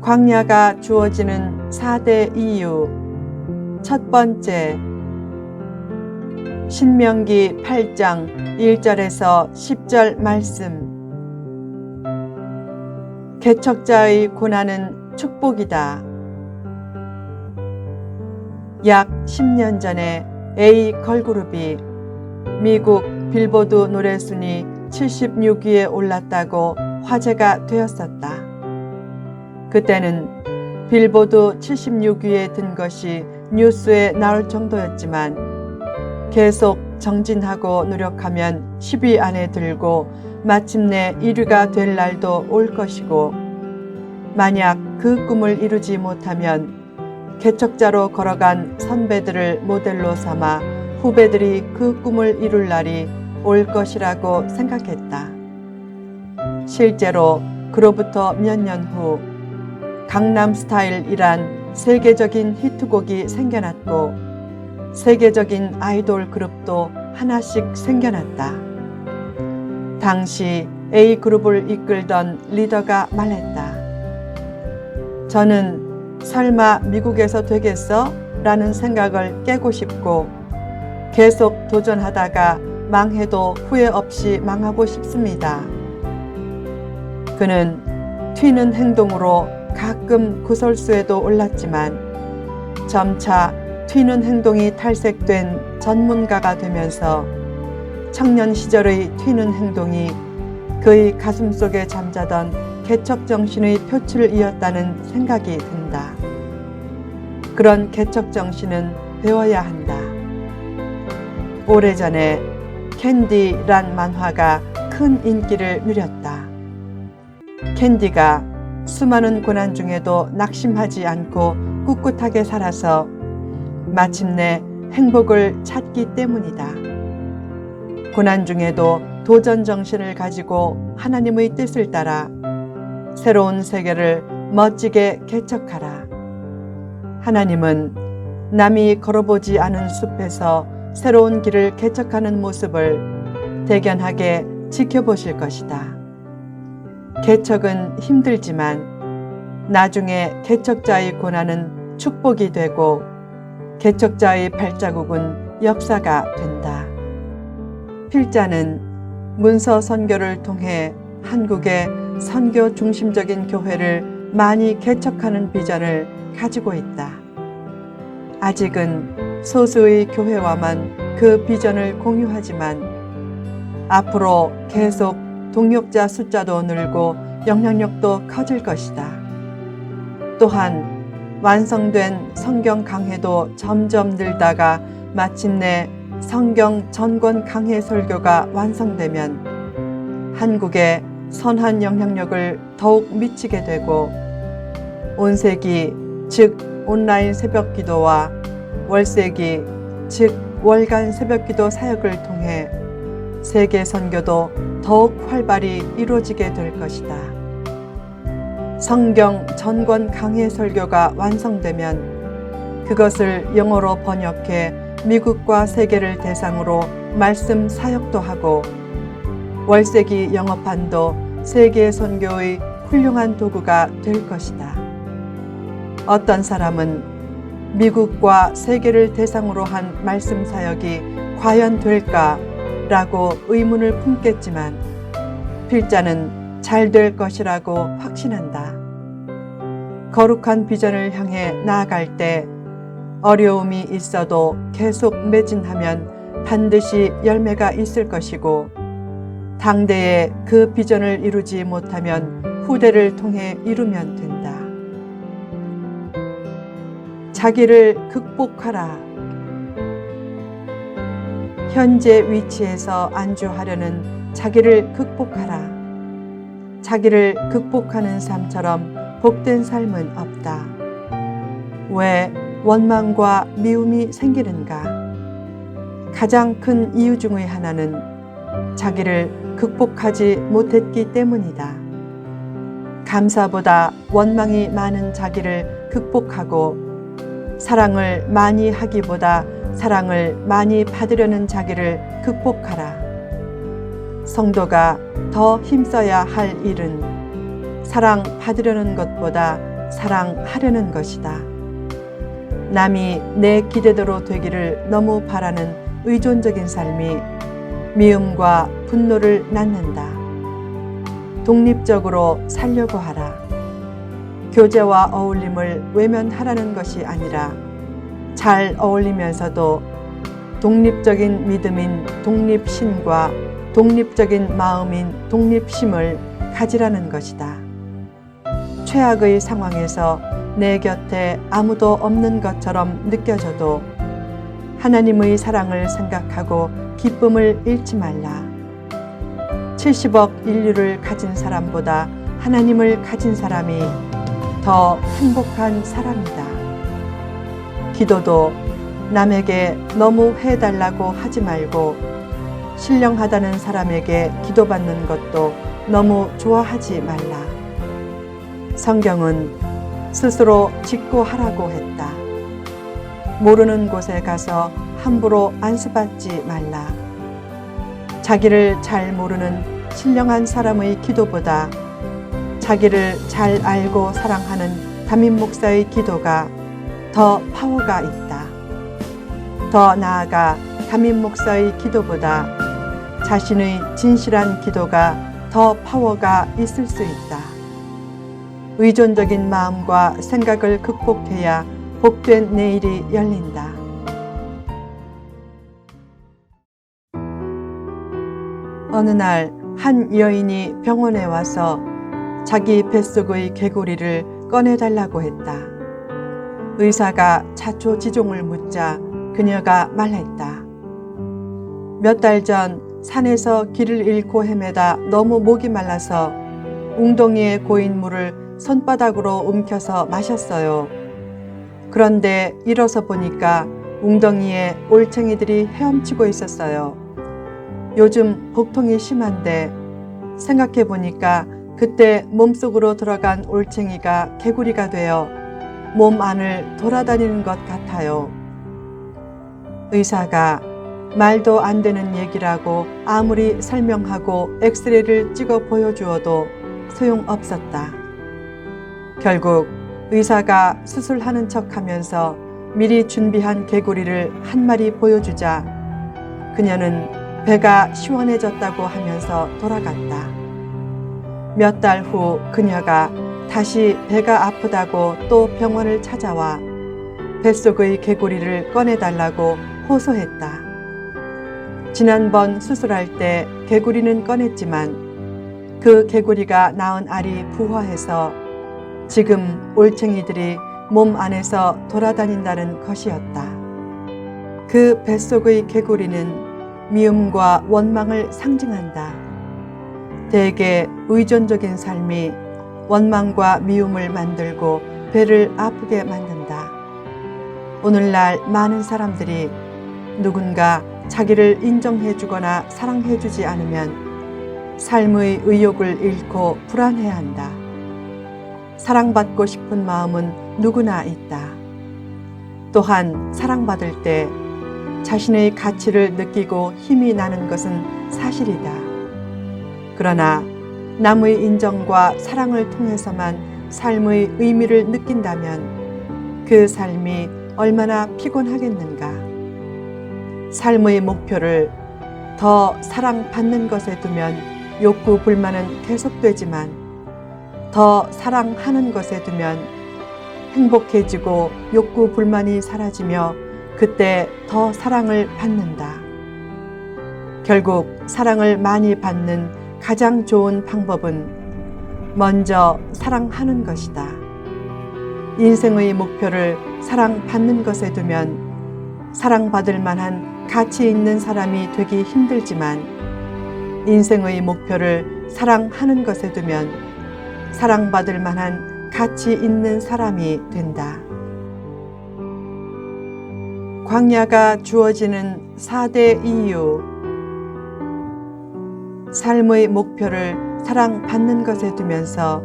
광야가 주어지는 4대 이유. 첫 번째, 신명기 8장 1절에서 10절 말씀. 개척자의 고난은 축복이다. 약 10년 전에 A 걸그룹이 미국 빌보드 노래순위 76위에 올랐다고 화제가 되었었다. 그때는 빌보드 76위에 든 것이 뉴스에 나올 정도였지만 계속 정진하고 노력하면 10위 안에 들고 마침내 1위가 될 날도 올 것이고, 만약 그 꿈을 이루지 못하면 개척자로 걸어간 선배들을 모델로 삼아 후배들이 그 꿈을 이룰 날이 올 것이라고 생각했다. 실제로 그로부터 몇 년 후 강남스타일이란 세계적인 히트곡이 생겨났고 세계적인 아이돌 그룹도 하나씩 생겨났다. 당시 A그룹을 이끌던 리더가 말했다. 저는 설마 미국에서 되겠어? 라는 생각을 깨고 싶고 계속 도전하다가 망해도 후회 없이 망하고 싶습니다. 그는 튀는 행동으로 가끔 구설수에도 올랐지만 점차 튀는 행동이 탈색된 전문가가 되면서 청년 시절의 튀는 행동이 그의 가슴속에 잠자던 개척정신의 표출이었다는 생각이 든다. 그런 개척정신은 배워야 한다. 오래전에 캔디란 만화가 큰 인기를 누렸다. 캔디가 수많은 고난 중에도 낙심하지 않고 꿋꿋하게 살아서 마침내 행복을 찾기 때문이다. 고난 중에도 도전 정신을 가지고 하나님의 뜻을 따라 새로운 세계를 멋지게 개척하라. 하나님은 남이 걸어보지 않은 숲에서 새로운 길을 개척하는 모습을 대견하게 지켜보실 것이다. 개척은 힘들지만 나중에 개척자의 고난은 축복이 되고 개척자의 발자국은 역사가 된다. 필자는 문서 선교를 통해 한국의 선교 중심적인 교회를 많이 개척하는 비전을 가지고 있다. 아직은 소수의 교회와만 그 비전을 공유하지만 앞으로 계속 동역자 숫자도 늘고 영향력도 커질 것이다. 또한 완성된 성경 강해도 점점 늘다가 마침내 성경 전권 강해 설교가 완성되면 한국에 선한 영향력을 더욱 미치게 되고 온세기 즉 온라인 새벽기도와 월세기 즉 월간 새벽기도 사역을 통해 세계 선교도 더욱 활발히 이루어지게 될 것이다. 성경 전권 강해 설교가 완성되면 그것을 영어로 번역해 미국과 세계를 대상으로 말씀 사역도 하고 월세기 영어판도 세계 선교의 훌륭한 도구가 될 것이다. 어떤 사람은 미국과 세계를 대상으로 한 말씀 사역이 과연 될까라고 의문을 품겠지만 필자는 잘 될 것이라고 확신한다. 거룩한 비전을 향해 나아갈 때 어려움이 있어도 계속 매진하면 반드시 열매가 있을 것이고 당대에 그 비전을 이루지 못하면 후대를 통해 이루면 된다. 자기를 극복하라. 현재 위치에서 안주하려는 자기를 극복하라. 자기를 극복하는 삶처럼 복된 삶은 없다. 왜 원망과 미움이 생기는가? 가장 큰 이유 중의 하나는 자기를 극복하지 못했기 때문이다. 감사보다 원망이 많은 자기를 극복하고 사랑을 많이 하기보다 사랑을 많이 받으려는 자기를 극복하라. 성도가 더 힘써야 할 일은 사랑 받으려는 것보다 사랑하려는 것이다. 남이 내 기대대로 되기를 너무 바라는 의존적인 삶이 미움과 분노를 낳는다. 독립적으로 살려고 하라. 교제와 어울림을 외면하라는 것이 아니라 잘 어울리면서도 독립적인 믿음인 독립신과 독립적인 마음인 독립심을 가지라는 것이다. 최악의 상황에서 내 곁에 아무도 없는 것처럼 느껴져도 하나님의 사랑을 생각하고 기쁨을 잃지 말라. 70억 인류를 가진 사람보다 하나님을 가진 사람이 더 행복한 사람이다. 기도도 남에게 너무 해달라고 하지 말고 신령하다는 사람에게 기도받는 것도 너무 좋아하지 말라. 성경은 스스로 짓고 하라고 했다. 모르는 곳에 가서 함부로 안수받지 말라. 자기를 잘 모르는 신령한 사람의 기도보다 자기를 잘 알고 사랑하는 담임 목사의 기도가 더 파워가 있다. 더 나아가 담임 목사의 기도보다 자신의 진실한 기도가 더 파워가 있을 수 있다. 의존적인 마음과 생각을 극복해야 복된 내일이 열린다. 어느 날 한 여인이 병원에 와서 자기 뱃속의 개구리를 꺼내달라고 했다. 의사가 자초지종을 묻자 그녀가 말했다. 몇 달 전 산에서 길을 잃고 헤매다 너무 목이 말라서 웅덩이에 고인 물을 손바닥으로 움켜서 마셨어요. 그런데 일어서 보니까 웅덩이에 올챙이들이 헤엄치고 있었어요. 요즘 복통이 심한데 생각해 보니까 그때 몸속으로 들어간 올챙이가 개구리가 되어 몸 안을 돌아다니는 것 같아요. 의사가 말도 안 되는 얘기라고 아무리 설명하고 엑스레이를 찍어 보여주어도 소용없었다. 결국 의사가 수술하는 척하면서 미리 준비한 개구리를 한 마리 보여주자 그녀는 배가 시원해졌다고 하면서 돌아갔다. 몇 달 후 그녀가 다시 배가 아프다고 또 병원을 찾아와 뱃속의 개구리를 꺼내달라고 호소했다. 지난번 수술할 때 개구리는 꺼냈지만 그 개구리가 낳은 알이 부화해서 지금 올챙이들이 몸 안에서 돌아다닌다는 것이었다. 그 뱃속의 개구리는 미움과 원망을 상징한다. 대개 의존적인 삶이 원망과 미움을 만들고 배를 아프게 만든다. 오늘날 많은 사람들이 누군가 자기를 인정해주거나 사랑해주지 않으면 삶의 의욕을 잃고 불안해한다. 사랑받고 싶은 마음은 누구나 있다. 또한 사랑받을 때 자신의 가치를 느끼고 힘이 나는 것은 사실이다. 그러나 남의 인정과 사랑을 통해서만 삶의 의미를 느낀다면 그 삶이 얼마나 피곤하겠는가. 삶의 목표를 더 사랑받는 것에 두면 욕구 불만은 계속되지만 더 사랑하는 것에 두면 행복해지고 욕구 불만이 사라지며 그때 더 사랑을 받는다. 결국 사랑을 많이 받는 가장 좋은 방법은 먼저 사랑하는 것이다. 인생의 목표를 사랑받는 것에 두면 사랑받을 만한 가치 있는 사람이 되기 힘들지만 인생의 목표를 사랑하는 것에 두면 사랑받을 만한 가치 있는 사람이 된다. 광야가 주어지는 4대 이유. 삶의 목표를 사랑받는 것에 두면서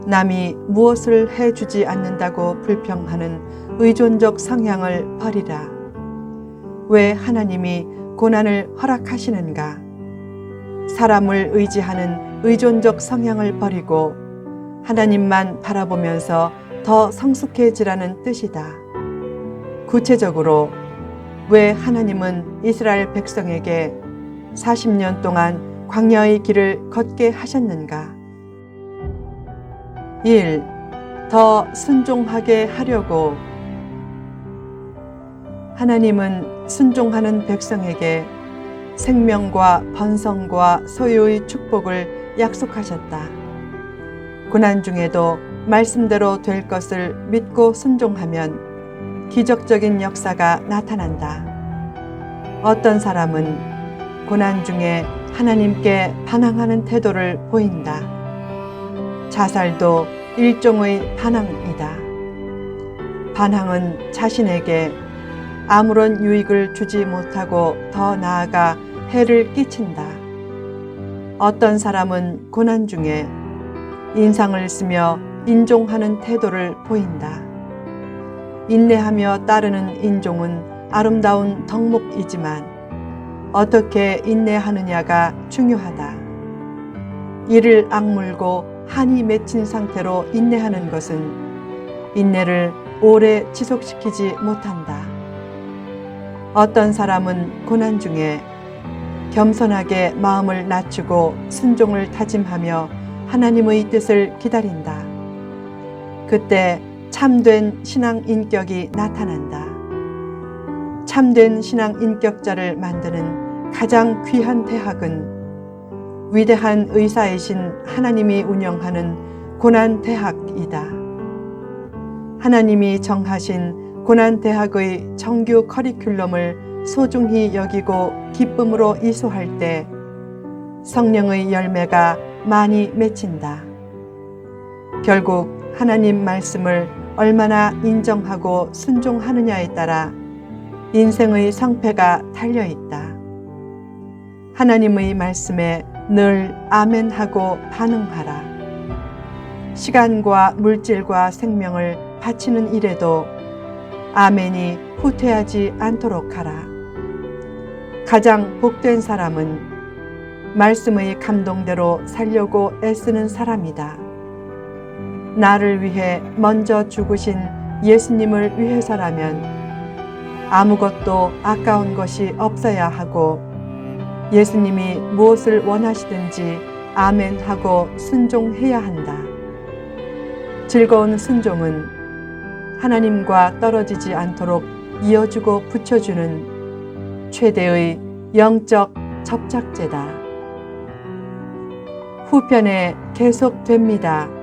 남이 무엇을 해주지 않는다고 불평하는 의존적 성향을 버리라. 왜 하나님이 고난을 허락하시는가? 사람을 의지하는 의존적 성향을 버리고 하나님만 바라보면서 더 성숙해지라는 뜻이다. 구체적으로 왜 하나님은 이스라엘 백성에게 40년 동안 광야의 길을 걷게 하셨는가? 1. 더 순종하게 하려고. 하나님은 순종하는 백성에게 생명과 번성과 소유의 축복을 약속하셨다. 고난 중에도 말씀대로 될 것을 믿고 순종하면 기적적인 역사가 나타난다. 어떤 사람은 고난 중에 하나님께 반항하는 태도를 보인다. 자살도 일종의 반항이다. 반항은 자신에게 아무런 유익을 주지 못하고 더 나아가 해를 끼친다. 어떤 사람은 고난 중에 인상을 쓰며 인종하는 태도를 보인다. 인내하며 따르는 인종은 아름다운 덕목이지만 어떻게 인내하느냐가 중요하다. 이를 악물고 한이 맺힌 상태로 인내하는 것은 인내를 오래 지속시키지 못한다. 어떤 사람은 고난 중에 겸손하게 마음을 낮추고 순종을 다짐하며 하나님의 뜻을 기다린다. 그때 참된 신앙 인격이 나타난다. 참된 신앙 인격자를 만드는 가장 귀한 대학은 위대한 의사이신 하나님이 운영하는 고난 대학이다. 하나님이 정하신 고난 대학의 정규 커리큘럼을 소중히 여기고 기쁨으로 이수할 때 성령의 열매가 많이 맺힌다. 결국 하나님 말씀을 얼마나 인정하고 순종하느냐에 따라 인생의 성패가 달려있다. 하나님의 말씀에 늘 아멘하고 반응하라. 시간과 물질과 생명을 바치는 일에도 아멘이 후퇴하지 않도록 하라. 가장 복된 사람은 말씀의 감동대로 살려고 애쓰는 사람이다. 나를 위해 먼저 죽으신 예수님을 위해서라면 아무것도 아까운 것이 없어야 하고 예수님이 무엇을 원하시든지 아멘하고 순종해야 한다. 즐거운 순종은 하나님과 떨어지지 않도록 이어주고 붙여주는 최대의 영적 접착제다. 후편에 계속됩니다.